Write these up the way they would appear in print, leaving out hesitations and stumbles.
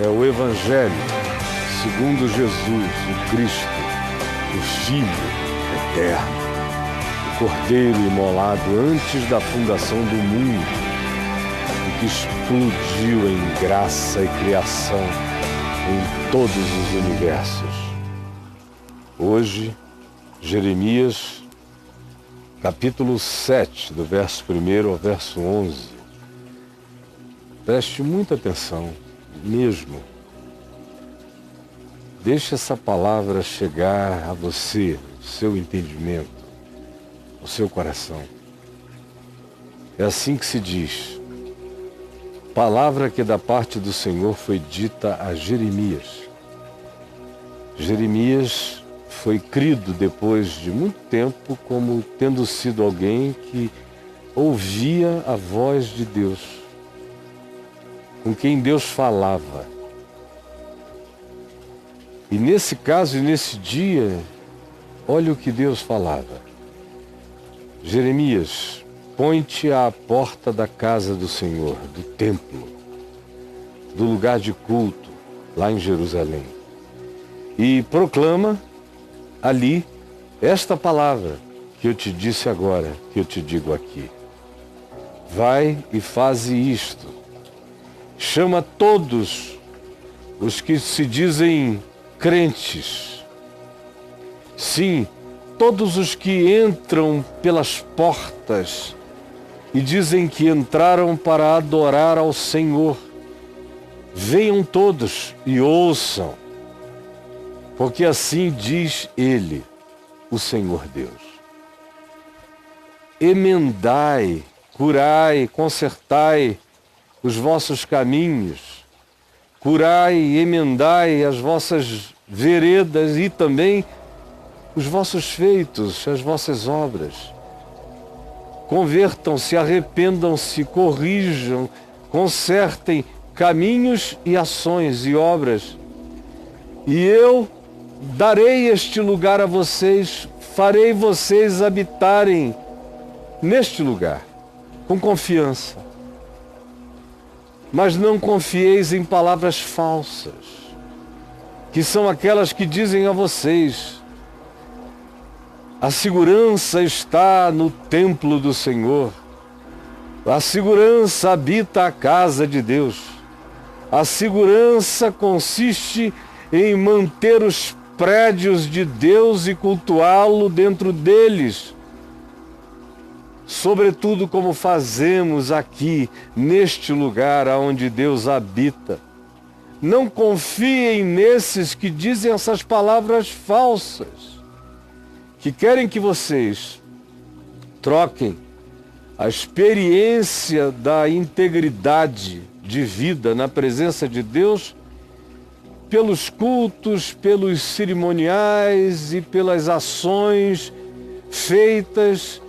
é o Evangelho segundo Jesus, o Cristo, o Filho eterno, o Cordeiro imolado antes da fundação do mundo e que explodiu em graça e criação em todos os universos. Hoje, Jeremias, capítulo 7, do verso 1 ao verso 11. Preste muita atenção, mesmo. Deixe essa palavra chegar a você, o seu entendimento, o seu coração. É assim que se diz. Palavra que da parte do Senhor foi dita a Jeremias. Jeremias foi crido depois de muito tempo como tendo sido alguém que ouvia a voz de Deus, com quem Deus falava. E nesse caso e nesse dia, olha o que Deus falava. Jeremias, põe-te à porta da casa do Senhor, do templo, do lugar de culto, lá em Jerusalém, e proclama ali esta palavra que eu te disse agora, que eu te digo aqui. Vai e faze isto. Chama todos os que se dizem crentes. Sim, todos os que entram pelas portas e dizem que entraram para adorar ao Senhor. Venham todos e ouçam, porque assim diz Ele, o Senhor Deus. Emendai, curai, consertai os vossos caminhos, curai e emendai as vossas veredas e também os vossos feitos, as vossas obras. Convertam-se, arrependam-se, corrijam, consertem caminhos e ações e obras. E eu darei este lugar a vocês, farei vocês habitarem neste lugar, com confiança. Mas não confieis em palavras falsas, que são aquelas que dizem a vocês: a segurança está no templo do Senhor, a segurança habita a casa de Deus, a segurança consiste em manter os prédios de Deus e cultuá-lo dentro deles, sobretudo como fazemos aqui, neste lugar onde Deus habita. Não confiem nesses que dizem essas palavras falsas, que querem que vocês troquem a experiência da integridade de vida na presença de Deus pelos cultos, pelos cerimoniais e pelas ações feitas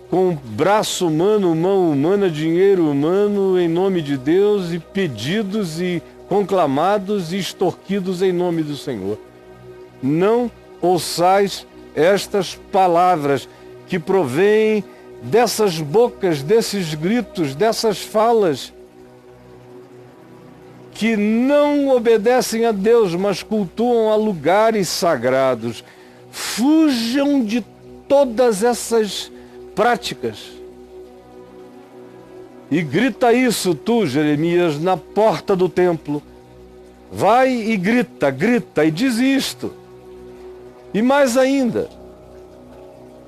com braço humano, mão humana, dinheiro humano, em nome de Deus, e pedidos e conclamados e extorquidos em nome do Senhor. Não ouçais estas palavras que provêm dessas bocas, desses gritos, dessas falas, que não obedecem a Deus, mas cultuam a lugares sagrados. Fujam de todas essas práticas. E grita isso tu, Jeremias, na porta do templo. Vai e grita, grita e diz isto. E mais ainda,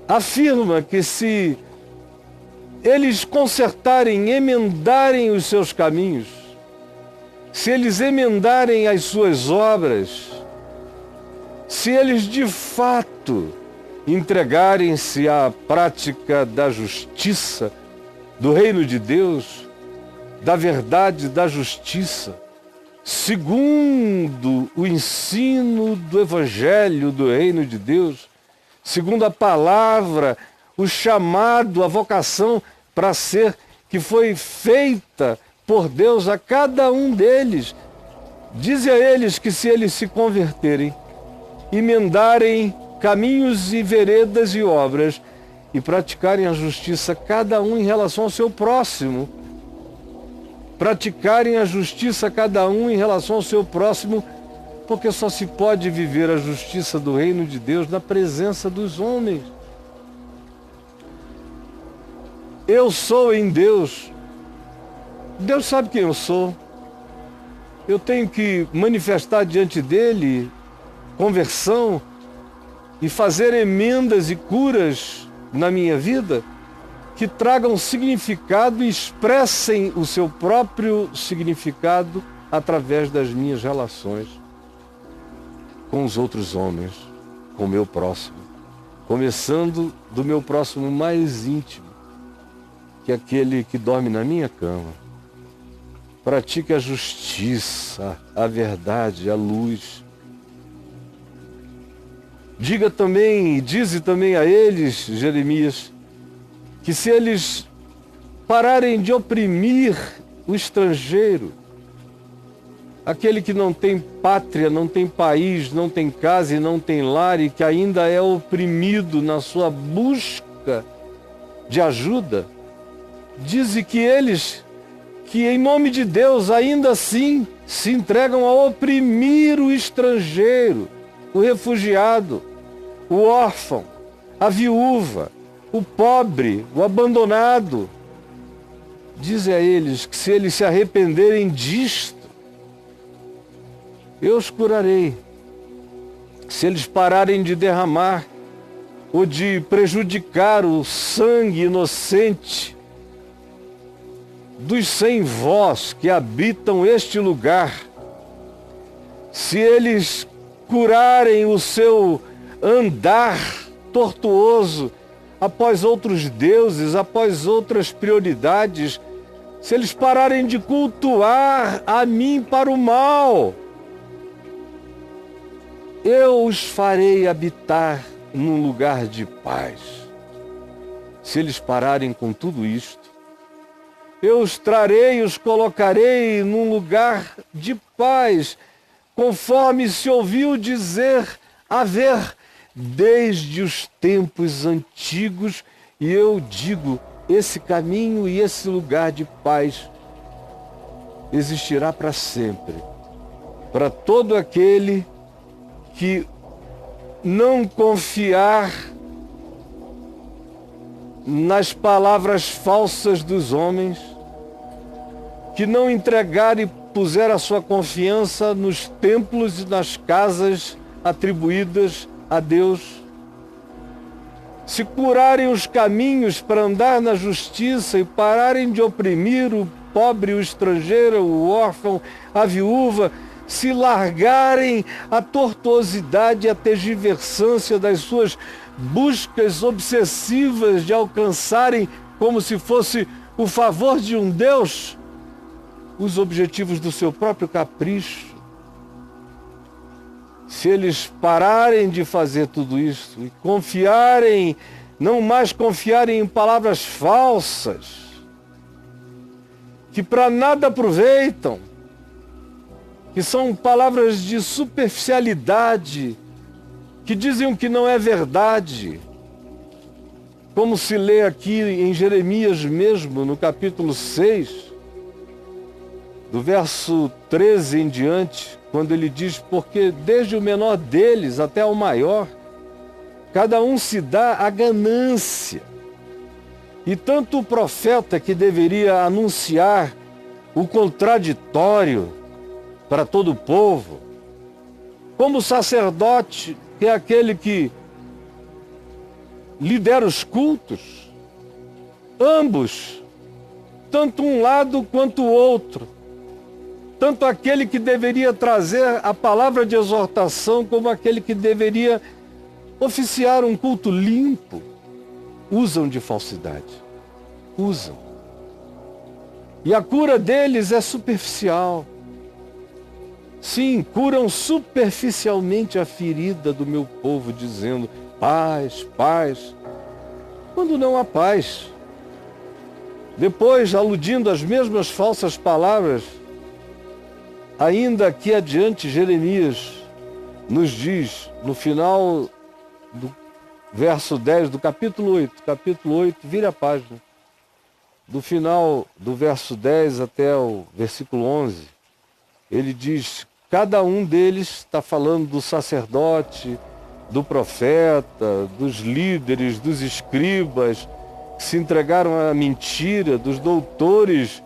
afirma que se eles consertarem, emendarem os seus caminhos, se eles emendarem as suas obras, se eles de fato entregarem-se à prática da justiça, do reino de Deus, da verdade, da justiça, segundo o ensino do Evangelho do reino de Deus, segundo a palavra, o chamado, a vocação para ser, que foi feita por Deus a cada um deles. Dize a eles que se eles se converterem, emendarem caminhos e veredas e obras e praticarem a justiça, cada um em relação ao seu próximo, praticarem a justiça cada um em relação ao seu próximo, porque só se pode viver a justiça do reino de Deus na presença dos homens. Eu sou em Deus. Deus sabe quem eu sou. Eu tenho que manifestar diante dele conversão e fazer emendas e curas na minha vida que tragam significado e expressem o seu próprio significado através das minhas relações com os outros homens, com o meu próximo, começando do meu próximo mais íntimo, que é aquele que dorme na minha cama. Pratique a justiça, a verdade, a luz. Dize também a eles, Jeremias, que se eles pararem de oprimir o estrangeiro, aquele que não tem pátria, não tem país, não tem casa e não tem lar e que ainda é oprimido na sua busca de ajuda, dize que eles, que em nome de Deus ainda assim se entregam a oprimir o estrangeiro, o refugiado, o órfão, a viúva, o pobre, o abandonado. Dize a eles que se eles se arrependerem disto, eu os curarei. Se eles pararem de derramar ou de prejudicar o sangue inocente dos sem voz que habitam este lugar, se eles curarem o seu andar tortuoso após outros deuses, após outras prioridades, se eles pararem de cultuar a mim para o mal, eu os farei habitar num lugar de paz. Se eles pararem com tudo isto, eu os trarei e os colocarei num lugar de paz, conforme se ouviu dizer haver desde os tempos antigos, e eu digo, esse caminho e esse lugar de paz existirá para sempre, para todo aquele que não confiar nas palavras falsas dos homens, que não entregar e puser a sua confiança nos templos e nas casas atribuídas a Deus. Se curarem os caminhos para andar na justiça e pararem de oprimir o pobre, o estrangeiro, o órfão, a viúva, se largarem a tortuosidade e a tergiversância das suas buscas obsessivas de alcançarem, como se fosse o favor de um Deus, os objetivos do seu próprio capricho, se eles pararem de fazer tudo isso e confiarem, não mais confiarem em palavras falsas, que para nada aproveitam, que são palavras de superficialidade, que dizem o que não é verdade, como se lê aqui em Jeremias mesmo, no capítulo 6, do verso 13 em diante, quando ele diz, porque desde o menor deles até o maior, cada um se dá a ganância. E tanto o profeta que deveria anunciar o contraditório para todo o povo, como o sacerdote, que é aquele que lidera os cultos, ambos, tanto um lado quanto o outro, tanto aquele que deveria trazer a palavra de exortação, como aquele que deveria oficiar um culto limpo, usam de falsidade. Usam. E a cura deles é superficial. Sim, curam superficialmente a ferida do meu povo, dizendo paz, paz, quando não há paz. Depois, aludindo às mesmas falsas palavras, ainda aqui adiante, Jeremias nos diz, no final do verso 10 do capítulo 8, vire a página, do final do verso 10 até o versículo 11, ele diz, cada um deles está falando do sacerdote, do profeta, dos líderes, dos escribas, que se entregaram à mentira, dos doutores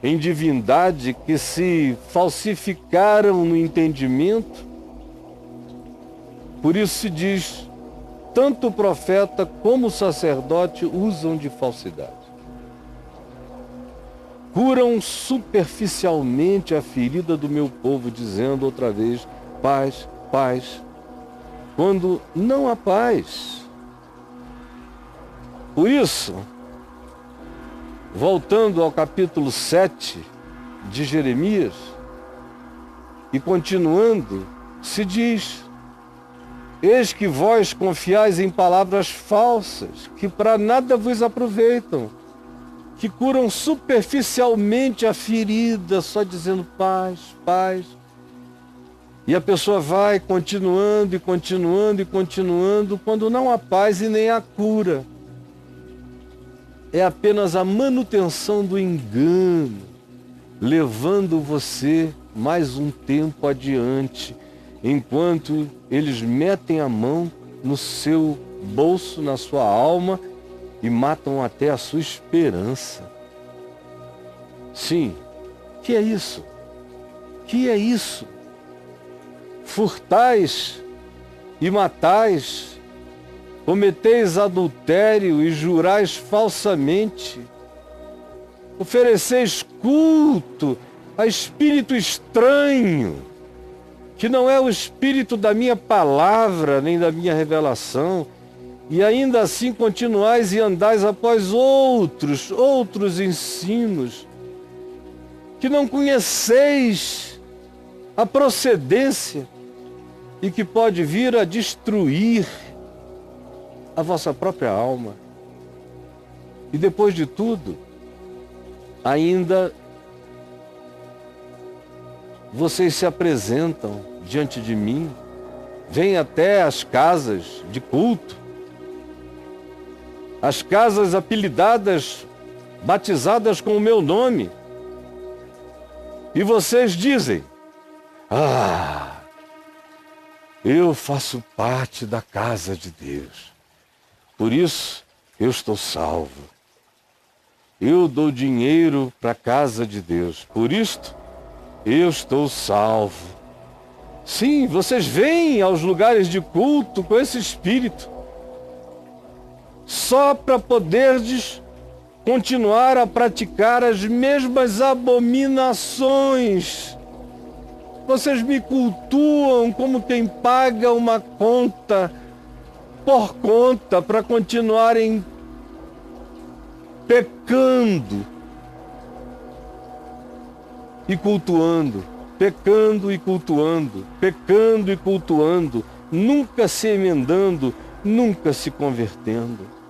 em divindade, que se falsificaram no entendimento. Por isso se diz, tanto o profeta como o sacerdote usam de falsidade. Curam superficialmente a ferida do meu povo, dizendo outra vez, paz, paz, quando não há paz. Por isso, voltando ao capítulo 7 de Jeremias, e continuando, se diz, eis que vós confiais em palavras falsas, que para nada vos aproveitam, que curam superficialmente a ferida, só dizendo paz, paz. E a pessoa vai continuando e continuando e continuando, quando não há paz e nem há cura. É apenas a manutenção do engano, levando você mais um tempo adiante, enquanto eles metem a mão no seu bolso, na sua alma, e matam até a sua esperança. Sim, que é isso? Que é isso? Furtais e matais, cometeis adultério e jurais falsamente, ofereceis culto a espírito estranho, que não é o espírito da minha palavra, nem da minha revelação, e ainda assim continuais e andais após outros ensinos, que não conheceis a procedência e que pode vir a destruir a vossa própria alma. E depois de tudo, ainda vocês se apresentam diante de mim, vêm até as casas de culto, as casas apelidadas, batizadas com o meu nome, e vocês dizem, eu faço parte da casa de Deus, por isso eu estou salvo. Eu dou dinheiro para a casa de Deus, por isto eu estou salvo. Sim, vocês vêm aos lugares de culto com esse espírito, só para poderdes continuar a praticar as mesmas abominações. Vocês me cultuam como quem paga uma conta por conta para continuarem pecando e cultuando, pecando e cultuando, pecando e cultuando, nunca se emendando, nunca se convertendo.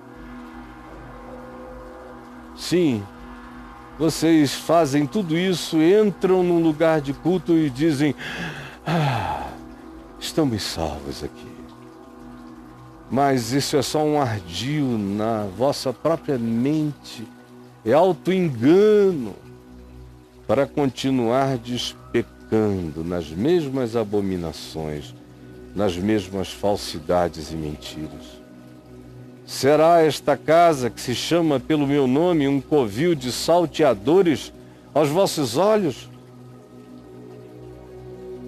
Sim, vocês fazem tudo isso, entram num lugar de culto e dizem, estamos salvos aqui. Mas isso é só um ardil na vossa própria mente, é auto-engano para continuar pecando nas mesmas abominações, nas mesmas falsidades e mentiras. Será esta casa que se chama pelo meu nome um covil de salteadores aos vossos olhos?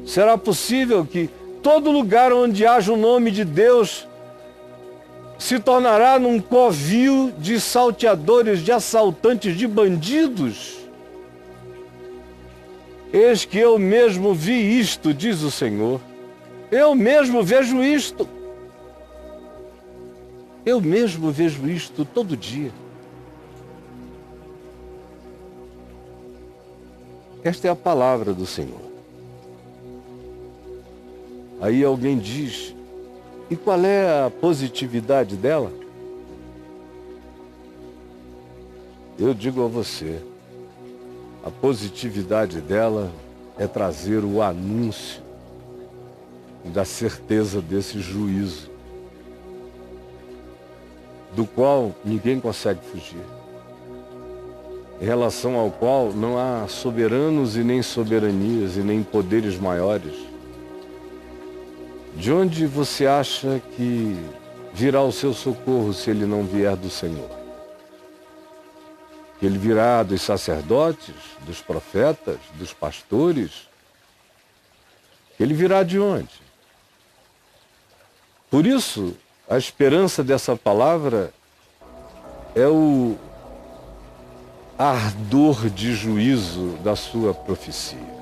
Será possível que todo lugar onde haja o nome de Deus se tornará num covil de salteadores, de assaltantes, de bandidos? Eis que eu mesmo vi isto, diz o Senhor. Eu mesmo vejo isto. Eu mesmo vejo isto todo dia. Esta é a palavra do Senhor. Aí alguém diz, e qual é a positividade dela? Eu digo a você, a positividade dela é trazer o anúncio da certeza desse juízo, do qual ninguém consegue fugir. em relação ao qual não há soberanos e nem soberanias e nem poderes maiores. De onde você acha que virá o seu socorro se ele não vier do Senhor? Que ele virá dos sacerdotes, dos profetas, dos pastores? Ele virá de onde? Por isso, a esperança dessa palavra é o ardor de juízo da sua profecia.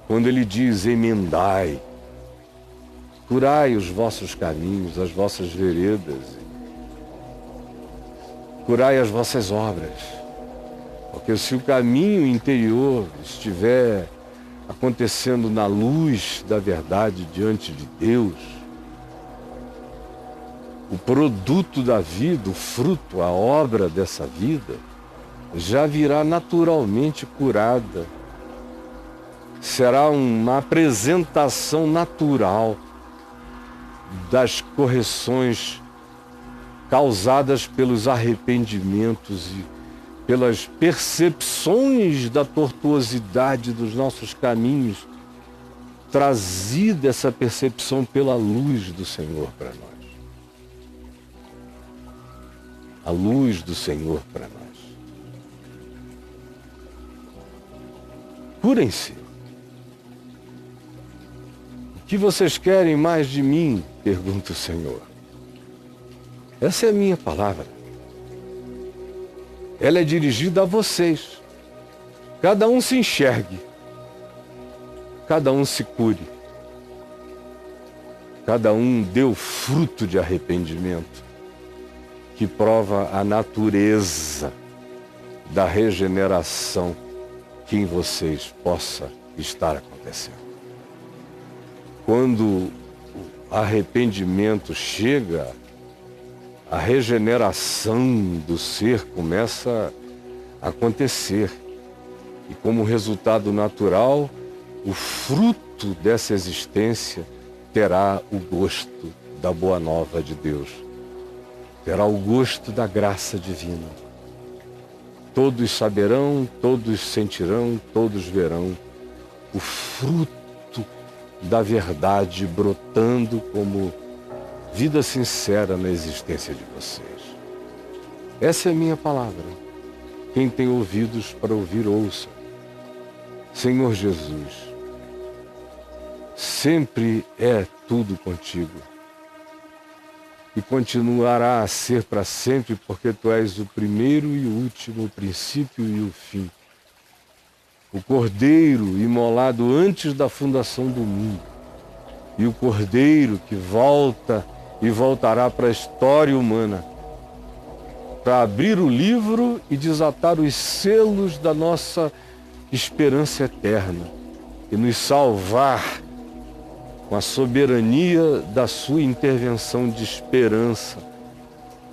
Quando ele diz: emendai, curai os vossos caminhos, as vossas veredas, curai as vossas obras. Porque se o caminho interior estiver acontecendo na luz da verdade diante de Deus, o produto da vida, o fruto, a obra dessa vida, já virá naturalmente curada. Será uma apresentação natural das correções causadas pelos arrependimentos e pelas percepções da tortuosidade dos nossos caminhos, trazida essa percepção pela luz do Senhor para nós. A luz do Senhor para nós. Curem-se. O que vocês querem mais de mim? Pergunta o Senhor. Essa é a minha palavra. Ela é dirigida a vocês. Cada um se enxergue. Cada um se cure. Cada um dê o fruto de arrependimento, que prova a natureza da regeneração que em vocês possa estar acontecendo. Quando o arrependimento chega, a regeneração do ser começa a acontecer. E como resultado natural, o fruto dessa existência terá o gosto da boa nova de Deus. Terá o gosto da graça divina. Todos saberão, todos sentirão, todos verão o fruto da verdade brotando como vida sincera na existência de vocês. Essa é a minha palavra. Quem tem ouvidos para ouvir, ouça. Senhor Jesus, sempre é tudo contigo. E continuará a ser para sempre, porque Tu és o primeiro e o último, o princípio e o fim. O Cordeiro imolado antes da fundação do mundo. E o Cordeiro que volta e voltará para a história humana, para abrir o livro e desatar os selos da nossa esperança eterna e nos salvar com a soberania da sua intervenção de esperança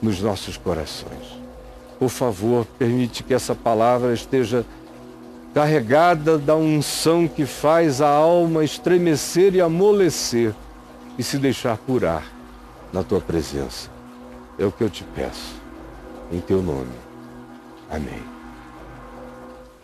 nos nossos corações. Por favor, permite que essa palavra esteja carregada da unção que faz a alma estremecer e amolecer e se deixar curar na Tua presença. É o que eu te peço, em Teu nome. Amém.